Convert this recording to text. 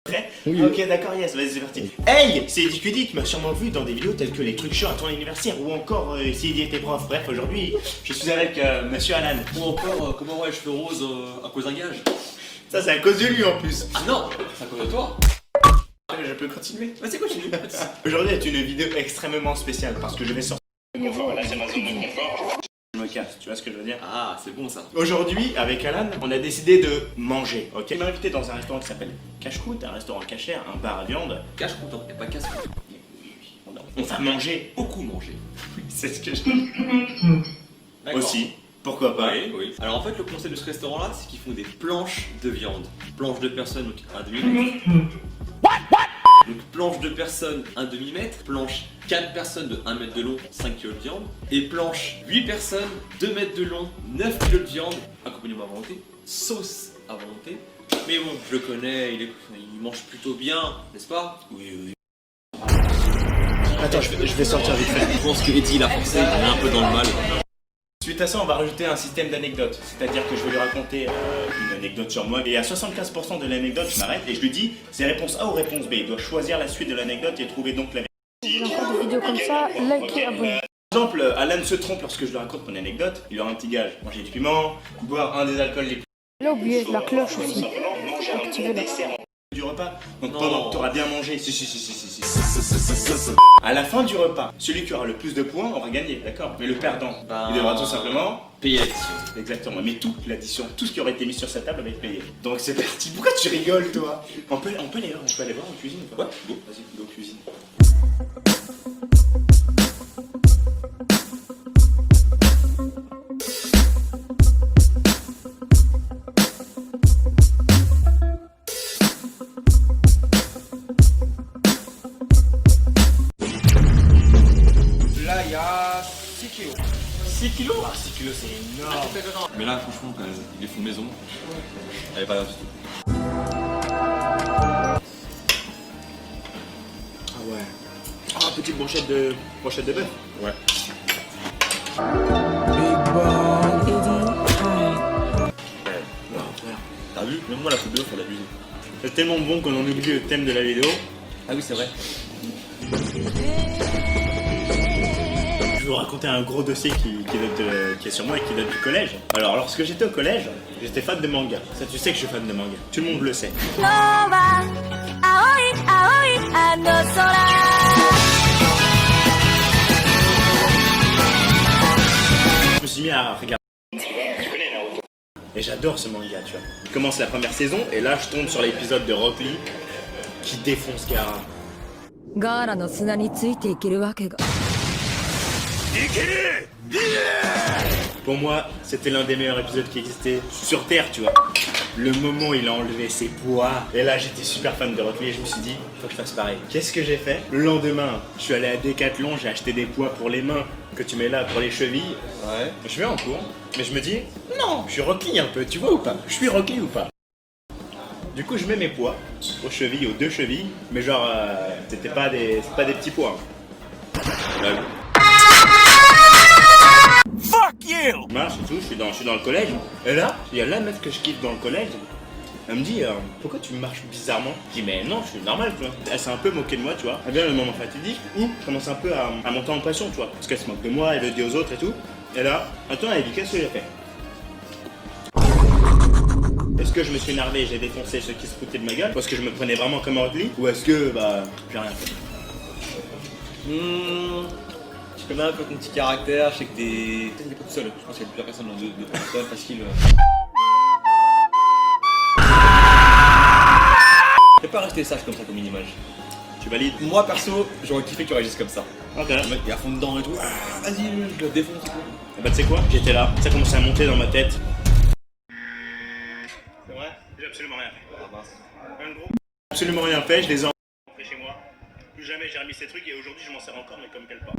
Prêt? Oui. Ok, d'accord, yes, vas-y, c'est parti. Hey, c'est Eddie qui m'a sûrement vu dans des vidéos telles que les trucs chiants à ton anniversaire ou encore si Eddie était prof. Bref, aujourd'hui, je suis avec Monsieur Alan. Ou encore, comment ouais, cheveux roses à cause d'un gage. Ça, c'est à cause de lui en plus. Ah non, c'est à cause de toi. Je peux continuer? Vas-y, continue. Aujourd'hui est une vidéo extrêmement spéciale parce que je vais sortir. Voilà, c'est ma zone de confort. Je me casse, tu vois ce que je veux dire? Ah, c'est bon ça. Aujourd'hui, avec Alan, on a décidé de manger, ok? Il m'a invité dans un restaurant qui s'appelle Cache-Croûte, un restaurant cachère, un bar à viande. Cache-croûte, hein, y'a pas casse-croûte. On va manger, Beaucoup manger. c'est ce que je D'accord. aussi. Pourquoi pas? Oui, oui. Alors en fait, le concept de ce restaurant-là, c'est qu'ils font des planches de viande. Planche de personnes, donc un demi-mètre. Donc planche de personnes, un demi-mètre. Planche 4 personnes de 1 mètre de long, 5 kg de viande. Et planche 8 personnes, 2 mètres de long, 9 kg de viande. Accompagnement à volonté. Sauce à volonté. Mais bon, je le connais, il mange plutôt bien, n'est-ce pas? Oui. Attends, je vais sortir vite fait. Je pense que Eddie, il a forcé, il est un peu dans le mal. Suite à ça, on va rajouter un système d'anecdotes. C'est-à-dire que je vais lui raconter une anecdote sur moi. Et à 75% de l'anecdote, je m'arrête et je lui dis c'est réponse A ou réponse B. Il doit choisir la suite de l'anecdote et trouver donc la vérité. Si vous voulez encore des vidéos comme ça, likez, abonnez. Par exemple, Alan se trompe lorsque je lui raconte mon anecdote. Il aura un petit gage. Manger du piment, boire un des alcools les plus. Là, oubliez la cloche aussi. Activez-la. Du repas. Donc Non. pendant que tu auras bien mangé, si. À la fin du repas, celui qui aura le plus de points aura gagné, d'accord? Mais le perdant, il devra tout simplement payer l'addition. exactement, mais tout, l'addition, tout ce qui aurait été mis sur sa table va être payé. Donc c'est parti. Pourquoi tu rigoles, toi? On peut aller voir en cuisine ou pas? Ouais, go. Vas-y, go cuisine. Là, il y a 6 kilos. 6 kilos? Ah, 6 kilos, c'est énorme. Mais là, franchement, quand ils les font maison, elle est pas grave du tout. Ah ouais. Ah, petite brochette de bœuf. Ouais. Non, frère. T'as vu? Même moi, la coupe de l'eau, faut l'abuser. C'est tellement bon qu'on en oublie le thème de la vidéo. Ah oui, c'est vrai. Je vais vous raconter un gros dossier qui est sur moi et qui date du collège. Alors, lorsque j'étais au collège, j'étais fan de manga. Ça, tu sais que je suis fan de manga. Tout le monde le sait. Je me suis mis à regarder. Et j'adore ce manga, tu vois. Je commence la première saison et là, je tombe sur l'épisode de Rock Lee qui défonce Gaara. ガーラの砂についていけるわけが Pour moi, c'était l'un des meilleurs épisodes qui existait sur Terre, tu vois. Le moment où il a enlevé ses poids. Et là, j'étais super fan de Rock Lee et je me suis dit, faut que je fasse pareil. Qu'est-ce que j'ai fait? Le lendemain, je suis allé à Decathlon, j'ai acheté des poids pour les mains que tu mets là pour les chevilles. Ouais. Je vais en cours, mais je me dis, non, je suis Rock Lee un peu, tu vois ou pas? Je suis Rock Lee ou pas? Du coup, je mets mes poids aux chevilles, aux 2 chevilles, mais genre, c'est pas des petits poids. Là, fuck you! Marche et tout, je suis dans le collège. Et là, il y a la meuf que je kiffe dans le collège. Elle me dit, pourquoi tu marches bizarrement? Je dis, mais non, je suis normal, tu vois. Elle s'est un peu moquée de moi, tu vois. Elle vient le moment fatidique où je commence un peu à monter en pression, tu vois. Parce qu'elle se moque de moi, elle le dit aux autres et tout. Et là, attends, elle dit, qu'est-ce que j'ai fait? Est-ce que je me suis énervé et j'ai défoncé ceux qui se foutaient de ma gueule parce que je me prenais vraiment comme un Rock Lee? Ou est-ce que, j'ai rien fait? Je connais un peu ton petit caractère, je sais que t'es pas tout seul. Je pense qu'il y a plusieurs personnes dans deux personnes facile. Je vais pas rester sage comme ça comme une image. Tu valides? Moi perso, j'aurais kiffé que tu réagisses comme ça. Ok. Le mec est à fond dedans et tout. Ah, vas-y, je le défonce et tout. Et bah tu sais quoi? J'étais là, ça commençait à monter dans ma tête. C'est vrai? J'ai absolument rien fait. Ah mince. Un gros. Absolument rien fait, je les ai rentrés chez moi. Plus jamais j'ai remis ces trucs et aujourd'hui je m'en sers encore mais comme quel pas.